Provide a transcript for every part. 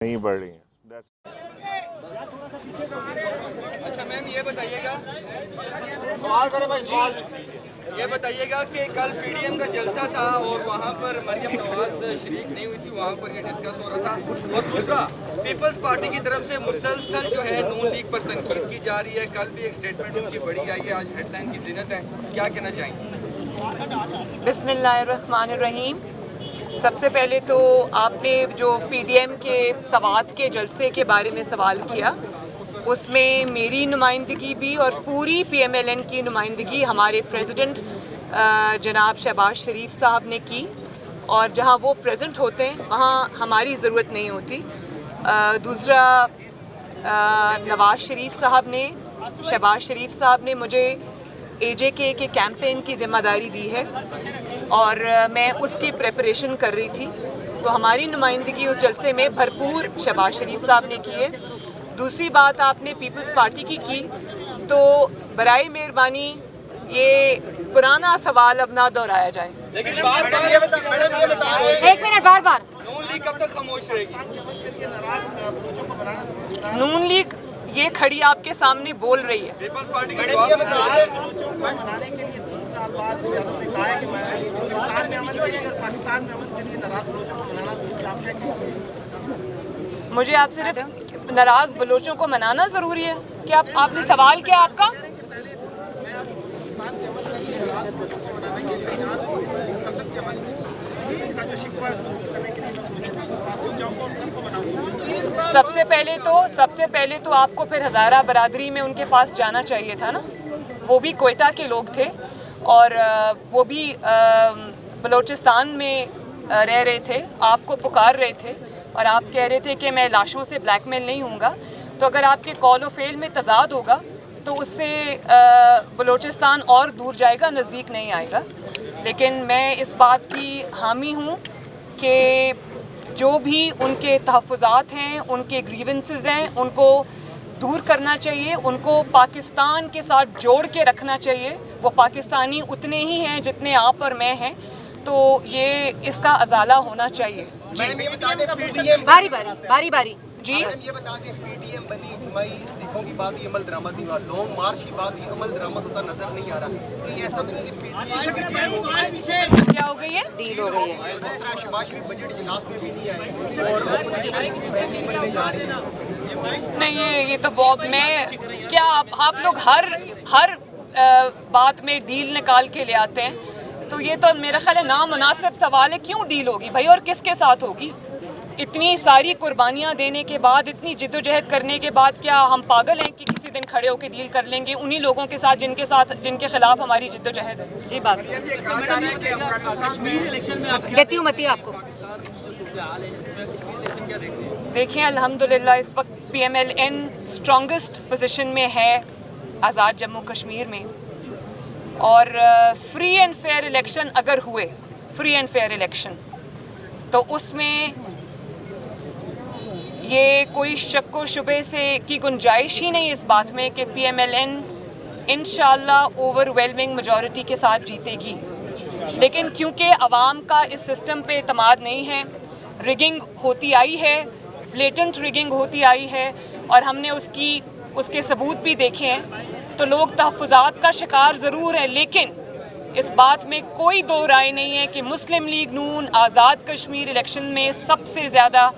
نہیں بڑھ رہی ہیں. اچھا میم یہ بتائیے گا کہ کل پی ڈی ایم کا جلسہ تھا اور وہاں پر مریم نواز شریک نہیں ہوئی تھی, وہاں پر یہ ڈسکس ہو رہا تھا, اور دوسرا پیپلز پارٹی کی طرف سے مسلسل جو ہے نون لیگ پر تنقید کی جا رہی ہے. کل بھی ایک سٹیٹمنٹ ان کی بڑی آئی ہے, آج ہیڈ لائن کی زینت ہے, کیا کہنا چاہیں گے؟ بسم اللہ الرحمن الرحیم. سب سے پہلے تو آپ نے جو پی ڈی ایم کے سوات کے جلسے کے بارے میں سوال کیا, اس میں میری نمائندگی بھی اور پوری پی ایم ایل این کی نمائندگی ہمارے پریزیڈنٹ جناب شہباز شریف صاحب نے کی, اور جہاں وہ پریزنٹ ہوتے ہیں وہاں ہماری ضرورت نہیں ہوتی. دوسرا, نواز شریف صاحب نے, شہباز شریف صاحب نے مجھے اے جے کے کیمپین کی ذمہ داری دی ہے اور میں اس کی پریپریشن کر رہی تھی, تو ہماری نمائندگی اس جلسے میں بھرپور شہباز شریف صاحب نے کی ہے. دوسری بات آپ نے پیپلز پارٹی کی, تو برائے مہربانی یہ پرانا سوال اب نہ دہرایا جائے. لیکن ایک منٹ, بار نون لیگ کب تک خاموش رہے گی؟ نون لیگ یہ کھڑی آپ کے سامنے بول رہی ہے. پیپلز پارٹی کا جواب مجھے آپ صرف ناراض بلوچوں کو منانا ضروری ہے کہ آپ نے سوال کیا آپ کا؟ سب سے پہلے تو آپ کو پھر ہزارہ برادری میں ان کے پاس جانا چاہیے تھا نا. وہ بھی کوئٹہ کے لوگ تھے اور وہ بھی بلوچستان میں رہ رہے تھے, آپ کو پکار رہے تھے اور آپ کہہ رہے تھے کہ میں لاشوں سے بلیک میل نہیں ہوں گا. تو اگر آپ کے کال و فیل میں تضاد ہوگا تو اس سے بلوچستان اور دور جائے گا, نزدیک نہیں آئے گا. لیکن میں اس بات کی حامی ہوں کہ جو بھی ان کے تحفظات ہیں, ان کے گریونسز ہیں, ان کو دور کرنا چاہیے, ان کو پاکستان کے ساتھ جوڑ کے رکھنا چاہیے. وہ پاکستانی اتنے ہی ہیں جتنے آپ اور میں ہیں, تو یہ اس کا ازالہ ہونا چاہیے. باری جی, یہ بتا دیں پی ڈی ایم بنی جمعی استعفوں کی بات, یہ عمل درآمد نہیں ہوا, لانگ مارچ کی بات, یہ عمل درآمد ہوتا نظر نہیں آ رہا. کہ ایسا تو نہیں کہ پی ڈی ایم کیا ہو گئی ہے؟ ڈیل ہو گئی ہے. جس طرح شہباز شریف بجٹ اجلاس میں بھی نہیں آئے اور اپوزیشن فیملی بننے جا رہی ہے. نہیں, یہ تو بہت, میں کیا آپ لوگ ہر بات میں ڈیل نکال کے لے آتے ہیں, تو یہ تو میرا خیال ہے نامناسب سوال ہے. کیوں ڈیل ہوگی بھائی, اور کس کے ساتھ ہوگی؟ اتنی ساری قربانیاں دینے کے بعد, اتنی جد و جہد کرنے کے بعد, کیا ہم پاگل ہیں کہ کسی دن کھڑے ہو کے ڈیل کر لیں گے انہی لوگوں کے ساتھ جن کے خلاف ہماری جد و جہد ہے؟ جی بات دیتی ہوں متی آپ کو. دیکھیں الحمدللہ اس وقت P M L N strongest position میں ہے آزاد جموں کشمیر میں, اور فری اینڈ فیئر الیکشن اگر ہوئے, فری اینڈ فیئر الیکشن, تو اس میں یہ کوئی شک و شبے سے کی گنجائش ہی نہیں اس بات میں کہ پی ایم ایل این انشاءاللہ اوور ویلمنگ میجورٹی کے ساتھ جیتے گی. لیکن کیونکہ عوام کا اس سسٹم پہ اعتماد نہیں ہے, رگنگ ہوتی آئی ہے, بلیٹنٹ رگنگ ہوتی آئی ہے, اور ہم نے اس کے ثبوت بھی دیکھے ہیں, تو لوگ تحفظات کا شکار ضرور ہیں. لیکن اس بات میں کوئی دو رائے نہیں ہے کہ مسلم لیگ نون آزاد کشمیر الیکشن میں سب سے زیادہ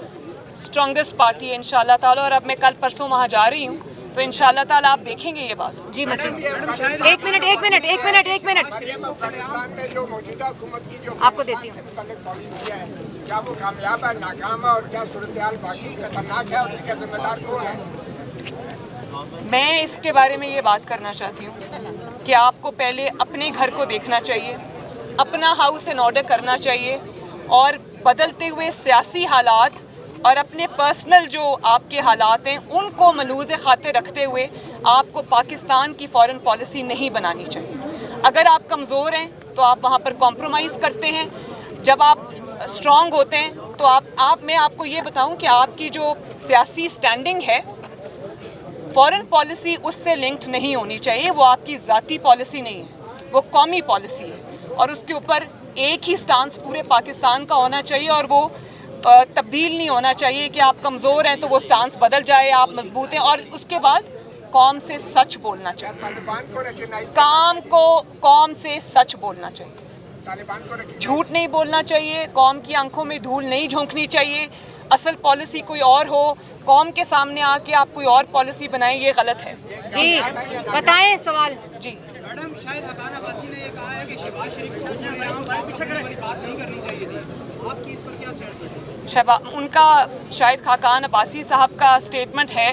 اسٹرانگسٹ پارٹی ہے انشاءاللہ تعالیٰ. اور اب میں کل پرسوں وہاں جا رہی ہوں, تو انشاءاللہ تعالیٰ آپ دیکھیں گے یہ بات. جی ایک منٹ آپ کو دیتی ہوں. کیا وہ کامیاب ہے, ناکام ہے, اور کیا صورتحال باقی خطرناک ہے, اور اس کا ذمہ دار کون ہے؟ میں اس کے بارے میں یہ بات کرنا چاہتی ہوں کہ آپ کو پہلے اپنے گھر کو دیکھنا چاہیے, اپنا ہاؤس ان آرڈر کرنا چاہیے, اور بدلتے ہوئے سیاسی حالات اور اپنے پرسنل جو آپ کے حالات ہیں ان کو ملحوظ خاطر رکھتے ہوئے آپ کو پاکستان کی فارن پالیسی نہیں بنانی چاہیے. اگر آپ کمزور ہیں تو آپ وہاں پر کمپرومائز کرتے ہیں, جب آپ اسٹرانگ ہوتے ہیں تو میں آپ کو یہ بتاؤں کہ آپ کی جو سیاسی سٹینڈنگ ہے, فارن پالیسی اس سے لنکڈ نہیں ہونی چاہیے. وہ آپ کی ذاتی پالیسی نہیں ہے, وہ قومی پالیسی ہے, اور اس کے اوپر ایک ہی سٹانس پورے پاکستان کا ہونا چاہیے, اور وہ तब्दील नहीं होना चाहिए कि आप कमज़ोर हैं तो वो स्टांस बदल जाए, आप मजबूत हैं। और उसके बाद कौम से सच बोलना चाहिए, तालिबान को रिकॉग्नाइज कौम से सच बोलना चाहिए, तालिबान को झूठ नहीं बोलना चाहिए, कौम की आंखों में धूल नहीं झोंकनी चाहिए। असल पॉलिसी कोई और हो, कौम के सामने आके आप कोई और पॉलिसी बनाएं, ये गलत है। जी बताएं सवाल। जी मैडम, शायद हकान अब्बासी ने ये कहा है कि शहबाज शरीफ को खुलेआम बात करने वाली बात नहीं करनी चाहिए थी, आपकी इस पर क्या स्टेटमेंट? उनका शायद खाकान अब्बासी साहब का स्टेटमेंट है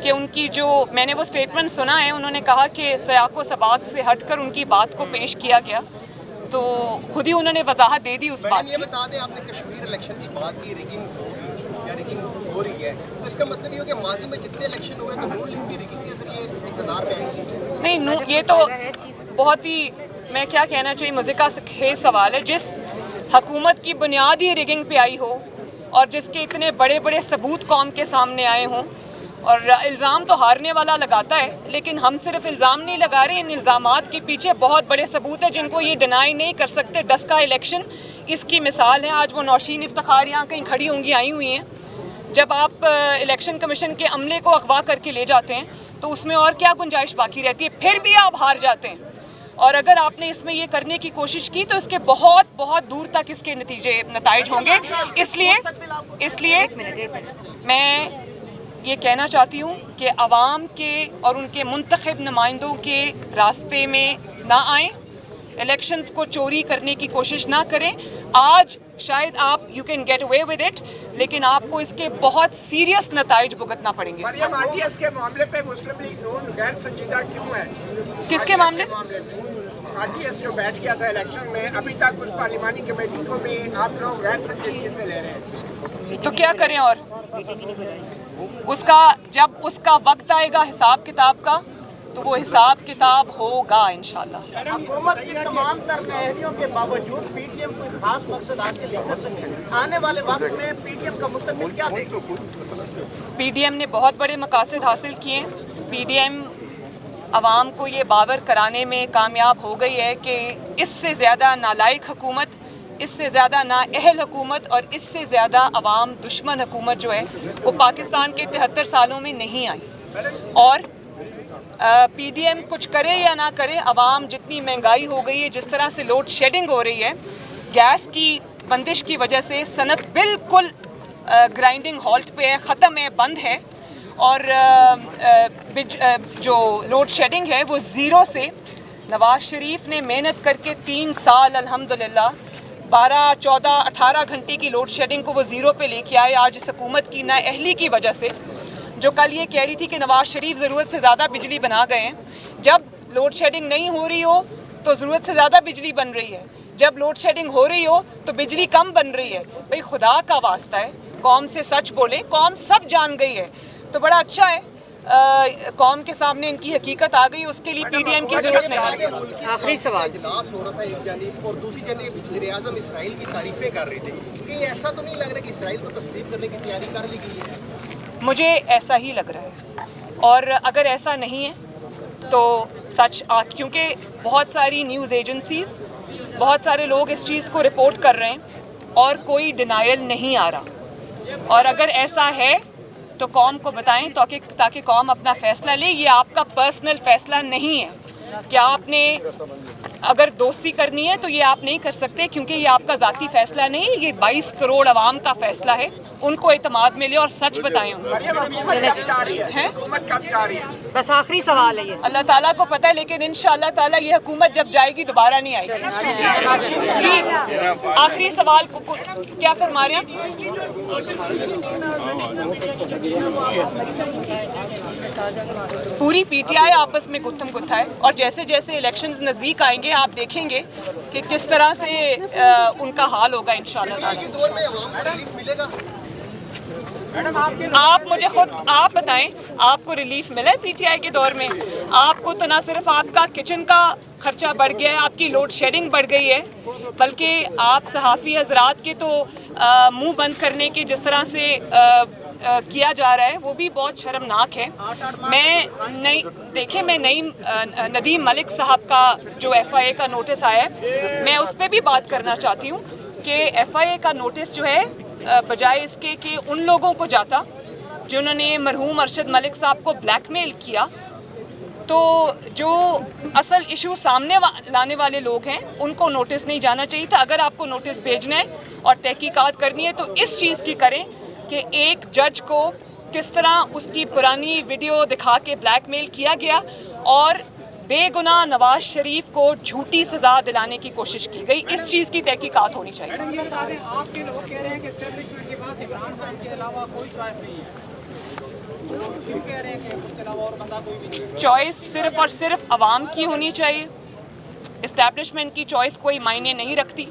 कि उनकी जो, मैंने वो स्टेटमेंट सुना है, उन्होंने कहा कि सयाको सबाक से हटकर उनकी बात को पेश किया गया, तो खुद ही उन्होंने वजाहत दे दी उस बात ये की। बता दें, आपने कश्मीर इलेक्शन की बात की, रिगिंग होगी या रिगिंग हो रही है, तो इसका मतलब ये हो कि माजी में जितने इलेक्शन हुए तो नून लीग की रिगिंग के जरिए इक़्तिदार में आएंगी? नहीं, ये तो बहुत ही, मैं क्या कहना चाहिए, मज़े का खेज सवाल है। जिस हकूमत की बुनियाद ही रिगिंग पे आई हो और जिसके इतने बड़े बड़े सबूत कौम के सामने आए हों, और इल्ज़ाम तो हारने वाला लगाता है, लेकिन हम सिर्फ इल्ज़ाम नहीं लगा रहे, इन इल्ज़ामात के पीछे बहुत बड़े सबूत हैं जिनको ये डिनाई नहीं कर सकते। डस्का इलेक्शन इसकी मिसाल है। आज वो नौशीन इफ्तिखार यहाँ कहीं खड़ी होंगी, आई हुई हैं। जब आप इलेक्शन कमीशन के अमले को अगवा करके ले जाते हैं तो उसमें और क्या गुंजाइश बाकी रहती है, फिर भी आप हार जाते हैं। और अगर आपने इसमें ये करने की कोशिश की तो इसके बहुत बहुत दूर तक इसके नतीज होंगे। इसलिए मैं ये कहना चाहती हूँ कि अवाम के और उनके मुंतखब नुमाइंदों के रास्ते में ना आएँ, इलेक्शंस को चोरी करने की कोशिश ना करें। आज शायद आप you can get away with it, लेकिन आपको इसके बहुत सीरियस नताइज भुगतना पड़ेंगे। मरियम आरटीएस के मामले पे मुस्लिम लीग नून गैर संजीदा क्यों है? किसके मामले? आरटीएस जो बैठ गया था इलेक्शन में, अभी तक उस पार्लिमानी कमेटी को भी आप लोग गैर संजीदगी से ले रहे हैं, तो क्या करें? और उसका जब उसका वक्त आएगा हिसाब किताब का, तो वो हिसाब किताब होगा इंशाल्लाह। हुकूमत की तमाम तर तहरीरों के बावजूद पीटीएम कोई खास मकसद हासिल नहीं कर सकी। आने वाले वक्त में पीटीएम का मुस्तकबिल क्या देगा? पीडीएम ने बहुत बड़े मकासद हासिल किए। पीडीएम आवाम को ये बावर कराने में कामयाब हो गई है कि इससे ज़्यादा नालायक हुकूमत, इससे ज़्यादा नाअहल हुकूमत और इससे ज़्यादा आवाम दुश्मन हुकूमत जो है वो पाकिस्तान के 73 सालों में नहीं आई। और पीडीएम कुछ करे या ना करे, आवाम जितनी महंगाई हो गई है, जिस तरह से लोड शेडिंग हो रही है, गैस की बंदिश की वजह से सनत बिल्कुल ग्राइंडिंग हॉल्ट पे है, ख़त्म है, बंद है। और जो लोड शेडिंग है वो ज़ीरो से, नवाज शरीफ ने मेहनत करके 3 साल अल्हम्दुलिल्लाह 12, 14, 18 घंटे की लोड शेडिंग को वो ज़ीरो पे लेके आए। आज इस हुकूमत की नाअहली की वजह से, जो कल ये कह रही थी कि नवाज शरीफ ज़रूरत से ज़्यादा बिजली बना गए हैं, जब लोड शेडिंग नहीं हो रही हो तो ज़रूरत से ज़्यादा बिजली बन रही है, जब लोड शेडिंग हो रही हो तो बिजली कम बन रही है। भाई खुदा का वास्ता है, कौम से सच बोले, कौम सब जान गई है। तो बड़ा अच्छा है, कौम के सामने इनकी हकीकत आ गई, उसके लिए पीडीएम की जरूरत नहीं है। आखिरी सवाल। इजलास हो रहा था एक जानिब और दूसरी जानिब वज़ीर-ए-आज़म इसराइल की तारीफें कर रहे थे, कि ऐसा तो नहीं लग रहा कि इसराइल को तस्लीम करने की तैयारी कर ली गई है? मुझे ऐसा ही लग रहा है, और अगर ऐसा नहीं है तो सच क्योंकि बहुत सारी न्यूज़ एजेंसीज़, बहुत सारे लोग इस चीज़ को रिपोर्ट कर रहे हैं और कोई डिनायल नहीं आ रहा। और अगर ऐसा है तो कौम को बताएं ताकि कौम अपना फ़ैसला ले। ये आपका पर्सनल फ़ैसला नहीं है कि आपने अगर दोस्ती करनी है तो ये आप नहीं कर सकते, क्योंकि ये आपका ज़ाती फ़ैसला नहीं, ये 22 करोड़ आवाम का फ़ैसला है। उनको एतमाद में ले और सच बताएं उनको। बस आखिरी सवाल है ये। अल्लाह ताला को पता है, लेकिन इंशाअल्लाह ताला ये हुकूमत जब जाएगी दोबारा नहीं आएगी। जी आखिरी सवाल को क्या फरमा रहे हैं? पूरी पीटीआई आपस में गुत्थम गुत्था है, और जैसे जैसे इलेक्शंस नज़दीक आएंगे आप देखेंगे कि किस तरह से उनका हाल होगा इंशाअल्लाह। आप मुझे खुद आप बताएं, आपको रिलीफ मिला है पीटीआई के दौर में? आपको तो ना सिर्फ आपका किचन का खर्चा बढ़ गया है, आपकी लोड शेडिंग बढ़ गई है, बल्कि आप सहाफ़ी हजरात के तो मुंह बंद करने के जिस तरह से किया जा रहा है वो भी बहुत शर्मनाक है। मैं नदीम मलिक साहब का जो FIA का नोटिस आया है, मैं उस पर भी बात करना चाहती हूँ कि FIA का नोटिस जो है बजाय इसके कि उन लोगों को जाता जिन्होंने मरहूम अरशद मलिक साहब को ब्लैकमेल किया, तो जो असल इशू सामने लाने वाले लोग हैं उनको नोटिस नहीं जाना चाहिए था। अगर आपको नोटिस भेजना है और तहकीकात करनी है तो इस चीज़ की करें कि एक जज को किस तरह उसकी पुरानी वीडियो दिखा के ब्लैकमेल किया गया और बेगुनाह नवाज शरीफ को झूठी सज़ा दिलाने की कोशिश की गई, इस चीज़ की तहकीकात होनी चाहिए। मैडम ये बता दें, आपके लोग कह रहे हैं कि एस्टेब्लिशमेंट के पास इमरान खान के अलावा कोई चॉइस नहीं है, क्यों कह रहे हैं कि उसके अलावा और बंदा कोई भी नहीं है? चॉइस सिर्फ और सिर्फ अवाम की होनी चाहिए। इस्टेब्लिशमेंट की चॉइस कोई मायने नहीं रखती।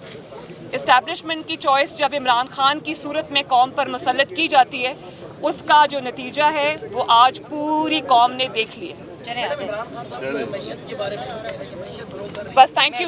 इस्टेब्लिशमेंट की चॉइस जब इमरान खान की सूरत में कौम पर मुसल्लत की जाती है, उसका जो नतीजा है वो आज पूरी कौम ने देख लिया। चले आ जाए। बस थैंक यू।